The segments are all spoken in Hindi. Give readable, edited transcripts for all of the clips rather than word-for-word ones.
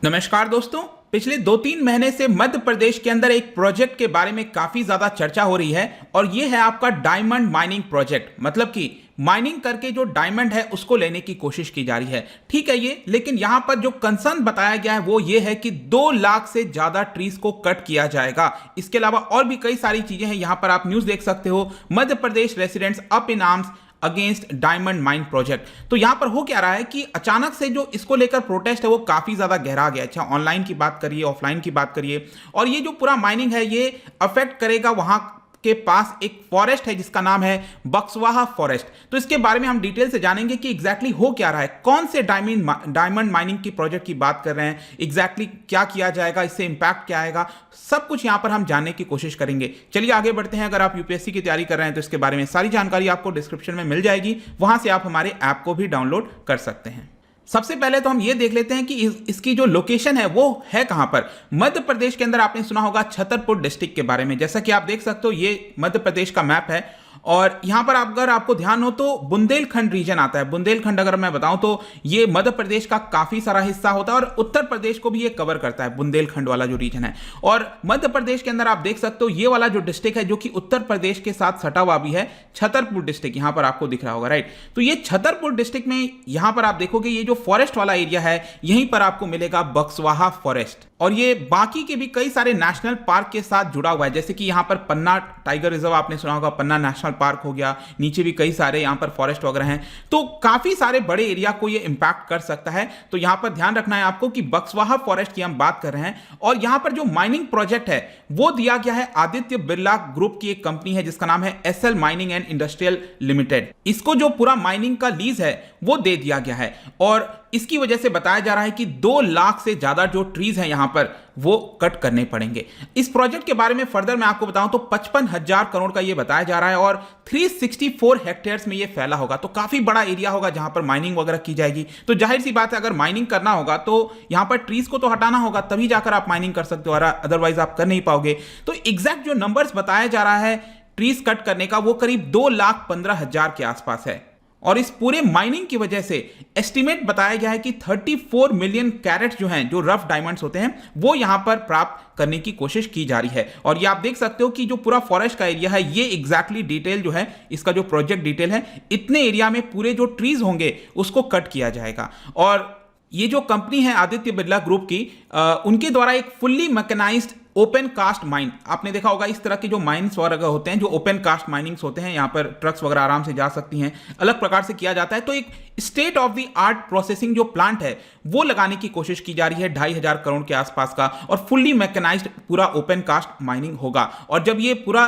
नमस्कार दोस्तों। पिछले 2-3 महीने से मध्य प्रदेश के अंदर एक प्रोजेक्ट के बारे में काफी ज्यादा चर्चा हो रही है और ये है आपका डायमंड माइनिंग प्रोजेक्ट। मतलब कि माइनिंग करके जो डायमंड है उसको लेने की कोशिश की जा रही है। ठीक है ये, लेकिन यहां पर जो कंसर्न बताया गया है वो ये है कि 2 लाख से ज्यादा ट्रीज को कट किया जाएगा। इसके अलावा और भी कई सारी चीजें हैं। यहां पर आप न्यूज देख सकते हो, Madhya Pradesh residents up in arms against diamond mine project. तो यहां पर हो क्या रहा है कि अचानक से जो इसको लेकर प्रोटेस्ट है वो काफी ज्यादा गहरा गया। अच्छा, ऑनलाइन की बात करिए, ऑफलाइन की बात करिए, और ये जो पूरा माइनिंग है ये अफेक्ट करेगा वहां के पास एक फॉरेस्ट है जिसका नाम है बक्सवाहा फॉरेस्ट। तो इसके बारे में हम डिटेल से जानेंगे कि एग्जैक्टली हो क्या रहा है, कौन से डायमंड माइनिंग की प्रोजेक्ट की बात कर रहे हैं, एग्जैक्टली क्या किया जाएगा, इससे इंपैक्ट क्या आएगा, सब कुछ यहां पर हम जानने की कोशिश करेंगे। चलिए आगे बढ़ते हैं। अगर आप यूपीएससी की तैयारी कर रहे हैं तो इसके बारे में सारी जानकारी आपको डिस्क्रिप्शन में मिल जाएगी, वहां से आप हमारे ऐप को भी डाउनलोड कर सकते हैं। सबसे पहले तो हम ये देख लेते हैं कि इसकी जो लोकेशन है वो है कहां पर। मध्य प्रदेश के अंदर आपने सुना होगा छतरपुर डिस्ट्रिक्ट के बारे में। जैसा कि आप देख सकते हो ये मध्य प्रदेश का मैप है और यहां पर अगर आपको ध्यान हो तो बुंदेलखंड रीजन आता है। बुंदेलखंड अगर मैं बताऊं तो ये मध्य प्रदेश का काफी सारा हिस्सा होता है और उत्तर प्रदेश को भी ये कवर करता है, बुंदेलखंड वाला जो रीजन है। और मध्य प्रदेश के अंदर आप देख सकते हो ये वाला जो डिस्ट्रिक्ट है जो कि उत्तर प्रदेश के साथ सटा हुआ भी है, छतरपुर डिस्ट्रिक्ट यहां पर आपको दिख रहा होगा, राइट। तो ये छतरपुर डिस्ट्रिक्ट में यहां पर आप देखोगे ये जो फॉरेस्ट वाला एरिया है यहीं पर आपको मिलेगा बक्सवाहा फॉरेस्ट। और ये बाकी के भी कई सारे नेशनल पार्क के साथ जुड़ा हुआ है, जैसे कि यहां पर पन्ना टाइगर रिजर्व आपने सुना होगा, पन्ना नेशनल पार्क हो गया, नीचे भी कई सारे यहां पर फॉरेस्ट वगैरह हैं। तो काफी सारे बड़े एरिया को ये इंपैक्ट कर सकता है। तो यहां पर ध्यान रखना है आपको कि बक्सवाहा फॉरेस्ट की हम बात कर रहे हैं और यहां पर जो माइनिंग प्रोजेक्ट है वो दिया गया है आदित्य बिरला ग्रुप की एक कंपनी है जिसका नाम है SL mining and industrial limited. इसको जो पूरा माइनिंग का लीज है वो दे दिया गया है और इसकी वजह से बताया जा रहा है कि 2 लाख से ज्यादा जो ट्रीज हैं यहां पर वो कट करने पड़ेंगे। इस प्रोजेक्ट के बारे में फर्दर मैं आपको बताऊं तो 55,000 करोड़ का ये बताया जा रहा है और 364 हेक्टेयर्स में ये फैला होगा। तो काफी बड़ा एरिया होगा जहां पर माइनिंग वगैरह की जाएगी। तो जाहिर सी बात है अगर माइनिंग करना होगा तो यहां पर ट्रीज को तो हटाना होगा, तभी जाकर आप माइनिंग कर सकते हो, अदरवाइज आप कर नहीं पाओगे। तो एग्जैक्ट जो नंबर्स बताया जा रहा है ट्रीज कट करने का वो करीब 2,15,000 के आसपास है। और इस पूरे माइनिंग की वजह से एस्टिमेट बताया गया है कि 34 मिलियन कैरेट जो हैं, जो रफ डायमंड्स होते हैं, वो यहां पर प्राप्त करने की कोशिश की जा रही है। और ये आप देख सकते हो कि जो पूरा फॉरेस्ट का एरिया है ये एग्जैक्टली डिटेल जो है इसका जो प्रोजेक्ट डिटेल है, इतने एरिया में पूरे जो ट्रीज होंगे उसको कट किया जाएगा। और ये जो कंपनी है आदित्य बिरला ग्रुप की, उनके द्वारा एक fully mechanised open cast mine, आपने देखा होगा इस तरह के जो माइन्स वगैरह होते हैं जो ओपन कास्ट माइनिंग्स होते हैं, यहां पर ट्रक्स वगैरह आराम से जा सकती हैं, अलग प्रकार से किया जाता है। तो एक state of the art processing जो प्लांट है वो लगाने की कोशिश की जा रही है 2,500 करोड़ के आसपास का, और फुल्ली मैकेनाइज्ड पूरा ओपन कास्ट माइनिंग होगा। और जब ये पूरा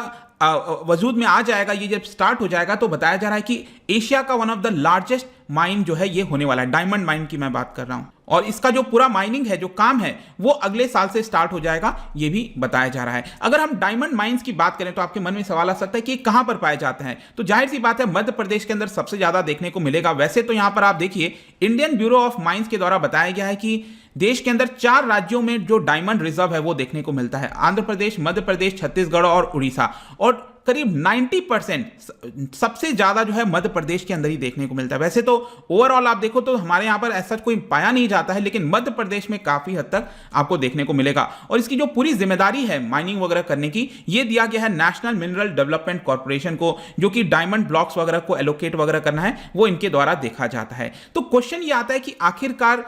वजूद में आ जाएगा, ये जब स्टार्ट हो जाएगा, तो बताया जा रहा है कि एशिया का one of the largest mine जो है ये होने वाला है। डायमंड माइन की मैं बात कर रहा हूं और इसका जो पूरा माइनिंग है, जो काम है, वो अगले साल से स्टार्ट हो जाएगा, ये भी बताया जा रहा है। अगर हम डायमंड माइंस की बात करें तो आपके मन में सवाल आ सकता है कि कहां पर पाए जाते हैं। तो जाहिर सी बात है मध्य प्रदेश के अंदर सबसे ज्यादा देखने को मिलेगा। वैसे तो यहां पर आप देखिए इंडियन ब्यूरो ऑफ माइंस के द्वारा बताया गया है कि देश के अंदर 4 राज्यों में जो डायमंड रिजर्व है वो देखने को मिलता है, आंध्र प्रदेश, मध्य प्रदेश, छत्तीसगढ़ और उड़ीसा। और करीब 90% सबसे ज्यादा जो है मध्य प्रदेश के अंदर ही देखने को मिलता है। वैसे तो ओवरऑल आप देखो तो हमारे यहां पर ऐसा कोई पाया नहीं जाता है, लेकिन मध्य प्रदेश में काफी हद तक आपको देखने को मिलेगा। और इसकी जो पूरी जिम्मेदारी है माइनिंग वगैरह करने की, ये दिया गया है नेशनल मिनरल डेवलपमेंट कॉर्पोरेशन को, जो कि डायमंड ब्लॉक्स वगैरह को एलोकेट वगैरह करना है वो इनके द्वारा देखा जाता है। तो क्वेश्चन ये आता है कि आखिरकार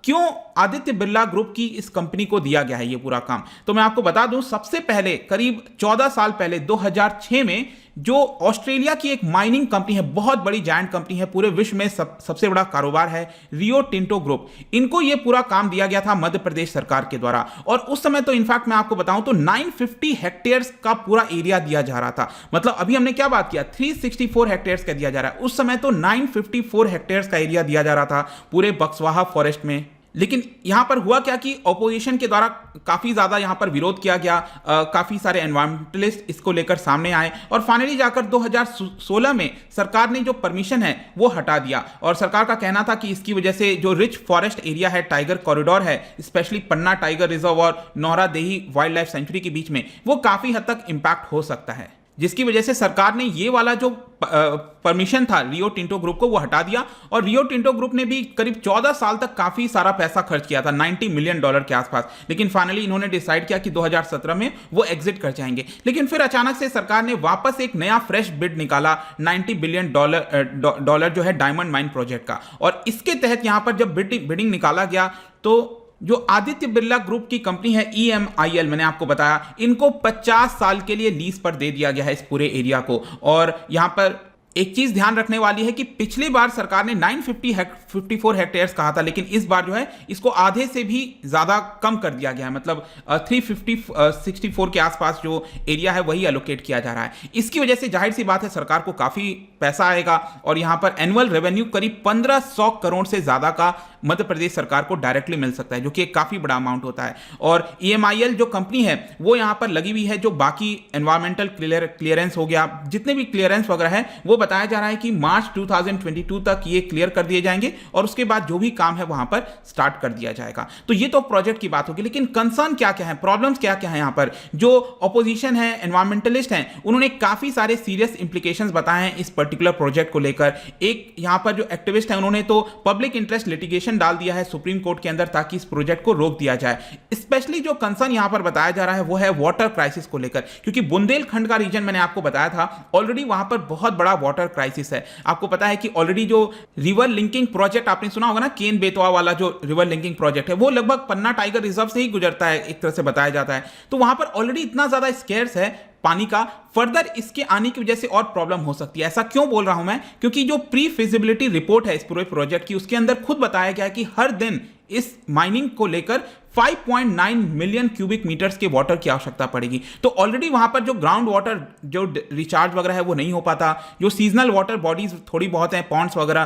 क्यों आदित्य बिरला ग्रुप की इस कंपनी को दिया गया है ये पूरा काम। तो मैं आपको बता दूं, सबसे पहले करीब 14 साल पहले 2006 में जो ऑस्ट्रेलिया की एक माइनिंग कंपनी है, बहुत बड़ी जायंट कंपनी है, पूरे विश्व में सबसे बड़ा कारोबार है, रियो टिंटो ग्रुप, इनको ये पूरा काम दिया गया था मध्य प्रदेश सरकार के द्वारा। और उस समय तो इनफैक्ट मैं आपको बताऊं तो 950 हेक्टेयर्स का पूरा एरिया दिया जा रहा था। मतलब अभी हमने क्या बात किया, 364 हेक्टेयर्स का दिया जा रहा है, उस समय तो 954 हेक्टेयर्स का एरिया दिया जा रहा था पूरे बक्सवाहा फॉरेस्ट में। लेकिन यहां पर हुआ क्या कि ऑपोजिशन के द्वारा काफी ज्यादा यहां पर विरोध किया गया, काफी सारे एनवायरमेंटलिस्ट इसको लेकर सामने आए और फाइनली जाकर 2016 में सरकार ने जो परमिशन है वो हटा दिया। और सरकार का कहना था कि इसकी वजह से जो रिच फॉरेस्ट एरिया है, टाइगर कॉरिडोर है, स्पेशली पन्ना टाइगर रिजर्व और नौरा देही वाइल्ड लाइफ सेंचुरी के बीच में, वो काफी हद तक इंपैक्ट हो सकता है। जिसकी वजह से सरकार ने ये वाला जो परमिशन था रियो टिंटो ग्रुप को वो हटा दिया, और रियो टिंटो ग्रुप ने भी करीब 14 साल तक काफी सारा पैसा खर्च किया था, $90 मिलियन के आसपास, लेकिन फाइनली इन्होंने डिसाइड किया कि 2017 में वो एग्जिट कर जाएंगे। लेकिन फिर अचानक से सरकार ने वापस एक नया फ्रेश बिड निकाला $90 बिलियन जो है डायमंड माइन प्रोजेक्ट का, और इसके तहत यहां पर जब बिडिंग निकाला गया तो जो आदित्य बिरला ग्रुप की कंपनी है EMIL, मैंने आपको बताया, इनको 50 साल के लिए लीज पर दे दिया गया है इस पूरे एरिया को। और यहां पर एक चीज ध्यान रखने वाली है कि पिछली बार सरकार ने 954 हेक्टेयर्स कहा था, लेकिन इस बार जो है इसको आधे से भी ज्यादा कम कर दिया गया है, मतलब 364 के आसपास जो एरिया है वही एलोकेट किया जा रहा है। इसकी वजह से जाहिर सी बात है सरकार को काफी पैसा आएगा, और यहां पर एनुअल रेवेन्यू करीब 1500 करोड़ से ज्यादा का मध्य प्रदेश सरकार को डायरेक्टली मिल सकता है, जो कि एक काफी बड़ा अमाउंट होता है। और EMIL जो कंपनी है वो यहां पर लगी हुई है, जो बाकी एनवायरमेंटल क्लियरेंस हो गया, जितने भी क्लियरेंस वगैरह है वो बताया जा रहा है कि मार्च 2022 तक ये क्लियर कर दिए जाएंगे, और उसके बाद जो भी काम है वहां पर स्टार्ट कर दिया जाएगा। तो ये तो प्रोजेक्ट की बात होगी, लेकिन कंसर्न क्या क्या है, प्रॉब्लम्स क्या क्या है यहां पर। जो ऑपोजिशन है, एनवायरमेंटलिस्ट हैं, उन्होंने काफी सारे सीरियस इंप्लीकेशंस बताए हैं इस पर्टिकुलर प्रोजेक्ट को लेकर। एक यहां पर जो एक्टिविस्ट है उन्होंने तो पब्लिक इंटरेस्ट लिटिगेशन डाल दिया है सुप्रीम कोर्ट के अंदर, ताकि इस प्रोजेक्ट को रोक दिया जाए। स्पेशली जो कंसर्न यहां पर बताया जा रहा है वो है वाटर क्राइसिस को लेकर, क्योंकि बुंदेलखंड का रीजन मैंने आपको बताया था, ऑलरेडी वहां पर बहुत बड़ा वाटर क्राइसिस है। आपको पता है कि ऑलरेडी जो रिवर लिंकिंग प्रोजेक्ट आपने सुना होगा ना, केन बेतवा वाला जो रिवर लिंकिंग प्रोजेक्ट है, वो लगभग पन्ना टाइगर रिजर्व से ही गुजरता है, एक तरह से बताया जाता है। तो वहां पर ऑलरेडी इतना ज्यादा स्केर्स है पानी का, फर्दर इसके आने की वजह से और प्रॉब्लम हो सकती है। ऐसा क्यों बोल रहा हूं मैं, क्योंकि जो प्री फिजिबिलिटी रिपोर्ट है इस पूरे प्रोजेक्ट की, उसके अंदर खुद बताया गया है कि हर दिन इस माइनिंग को लेकर 5.9 मिलियन क्यूबिक मीटर्स के वाटर की आवश्यकता पड़ेगी। तो ऑलरेडी वहां पर जो ग्राउंड वाटर जो रिचार्ज वगैरह है वो नहीं हो पाता, जो सीजनल वाटर बॉडीज थोड़ी बहुत हैं, पॉन्ड्स वगैरह,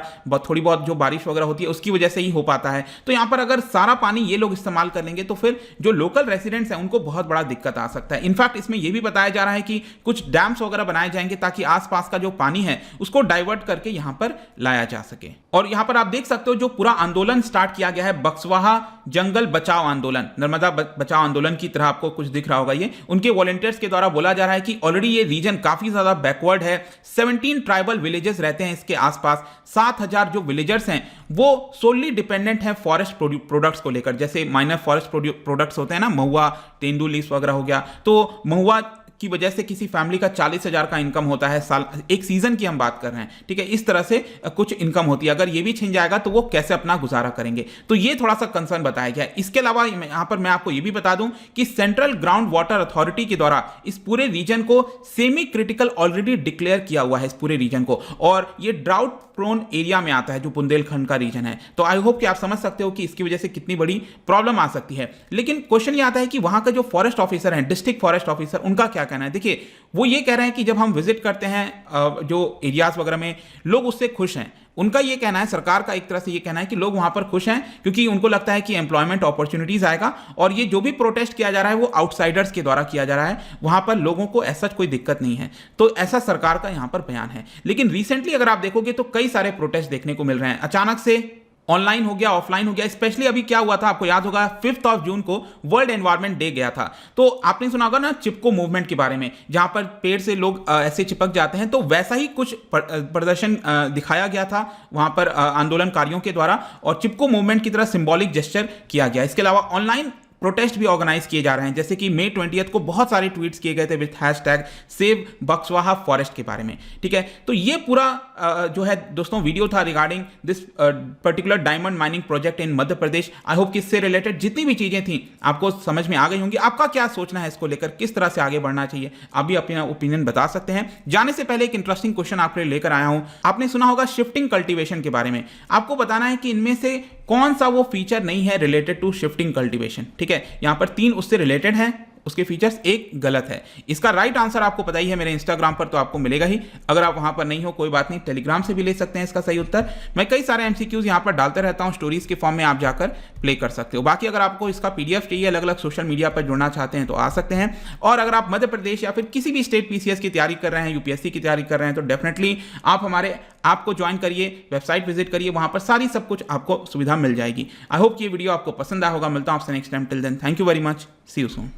थोड़ी बहुत जो बारिश वगैरह होती है उसकी वजह से ही हो पाता है। तो यहां पर अगर सारा पानी ये लोग इस्तेमाल कर लेंगे तो फिर जो लोकल रेसिडेंट्स हैं उनको बहुत बड़ा दिक्कत आ सकता है। इनफैक्ट इसमें यह भी बताया जा रहा है कि कुछ डैम्स वगैरह बनाए जाएंगे ताकि आसपास का जो पानी है उसको डाइवर्ट करके यहां पर लाया जा सके। और यहां पर आप देख सकते हो जो पूरा आंदोलन स्टार्ट किया गया है, बक्सवाहा जंगल बचाओ आंदोलन, नर्मदा बचाओ आंदोलन की तरह आपको कुछ दिख रहा होगा, ये उनके वॉलंटियर्स के द्वारा बोला जा रहा है कि ऑलरेडी ये रीजन काफी ज्यादा बैकवर्ड है। 17 ट्राइबल विलेजेस रहते हैं इसके आसपास, 7000 जो विलेजर्स हैं वो सोनली डिपेंडेंट हैं फॉरेस्ट प्रोडक्ट्स को लेकर, जैसे माइनर फॉरेस्ट प्रोडक्ट्स होते हैं ना, महुआ, तेंदू लीव्स वगैरह हो गया, तो महुआ की वजह से किसी फैमिली का 40,000 का इनकम होता है साल, एक सीजन की हम बात कर रहे हैं, ठीक है, इस तरह से कुछ इनकम होती है। अगर ये भी छिन जाएगा तो वो कैसे अपना गुजारा करेंगे, तो ये थोड़ा सा कंसर्न बताया गया है। इसके अलावा यहां पर मैं आपको ये भी बता दूं कि सेंट्रल ग्राउंड वाटर अथॉरिटी के द्वारा इस पूरे रीजन को सेमी क्रिटिकल ऑलरेडी डिक्लेयर किया हुआ है, इस पूरे रीजन को, और ये ड्राउट प्रोन एरिया में आता है जो बुंदेलखंड का रीजन है। तो आई होप कि आप समझ सकते हो कि इसकी वजह से कितनी बड़ी प्रॉब्लम आ सकती है। लेकिन क्वेश्चन ये आता है कि वहां का जो फॉरेस्ट ऑफिसर है, डिस्ट्रिक्ट फॉरेस्ट ऑफिसर, उनका क्या कहना है। देखिए वो ये कह रहे हैं कि जब हम विजिट करते हैं जो एरियाज वगैरह में, लोग उससे खुश हैं। उनका ये कहना है, सरकार का एक तरह से ये कहना है कि लोग वहां पर खुश हैं क्योंकि उनको लगता है कि एम्प्लॉयमेंट अपॉर्चुनिटीज आएगा, और ये जो भी प्रोटेस्ट किया जा रहा है वो आउटसाइडर्स के द्वारा किया जा रहा है, वहां पर लोगों को ऐसा कोई दिक्कत नहीं है। तो ऐसा सरकार का यहां पर बयान है। लेकिन रिसेंटली अगर आप देखोगे तो कई सारे प्रोटेस्ट देखने को मिल रहे हैं, अचानक से ऑनलाइन हो गया, ऑफलाइन हो गया। स्पेशली अभी क्या हुआ था, आपको याद होगा 5 जून को वर्ल्ड एनवायरनमेंट डे गया था, तो आपने सुना होगा ना चिपको मूवमेंट के बारे में, जहां पर पेड़ से लोग ऐसे चिपक जाते हैं, तो वैसा ही कुछ प्रदर्शन दिखाया गया था वहां पर आंदोलनकारियों के द्वारा, और चिपको मूवमेंट की तरह सिंबॉलिक जेस्चर किया गया। इसके अलावा ऑनलाइन प्रोटेस्ट भी ऑर्गेनाइज किए जा रहे हैं, जैसे कि मई 20 को बहुत सारे ट्वीट्स किए गए थे with hashtag save Buxwaha forest के बारे में, ठीक है। तो ये पूरा जो है दोस्तों वीडियो था regarding this particular diamond mining project in Madhya Pradesh. I hope कि इससे रिलेटेड जितनी भी चीजें थी आपको समझ में आ गई होंगी। आपका क्या सोचना है इसको लेकर, किस तरह से आगे बढ़ना चाहिए, आप भी अपना ओपिनियन बता सकते हैं। जाने से पहले एक इंटरेस्टिंग क्वेश्चन आपके लिए लेकर आया हूं। आपने सुना होगा शिफ्टिंग कल्टीवेशन के बारे में, आपको बताना है कि इनमें से कौन सा वो फीचर नहीं है रिलेटेड टू शिफ्टिंग कल्टीवेशन, ठीक है। यहां पर 3 उससे रिलेटेड हैं, उसके फीचर्स, एक गलत है। इसका राइट आंसर आपको पता ही है, मेरे इंस्टाग्राम पर तो आपको मिलेगा ही। अगर आप वहां पर नहीं हो कोई बात नहीं, टेलीग्राम से भी ले सकते हैं इसका सही उत्तर। मैं कई सारे एमसीक्यूज यहां पर डालते रहता हूं, स्टोरीज के फॉर्म में आप जाकर प्ले कर सकते हो। बाकी अगर आपको इसका पीडीएफ चाहिए, अलग अलग सोशल मीडिया पर जुड़ना चाहते हैं तो आ सकते हैं। और अगर आप मध्य प्रदेश या फिर किसी भी स्टेट पीसीएस की तैयारी कर रहे हैं, यूपीएससी की तैयारी कर रहे हैं, तो डेफिनेटली आप हमारे ऐप को ज्वाइन करिए, वेबसाइट विजिट करिए, वहां पर सारी सब कुछ आपको सुविधा मिल जाएगी। आई होप कि ये वीडियो आपको पसंद आया होगा। मिलता हूं आपसे next time, till then thank you very much, see you soon.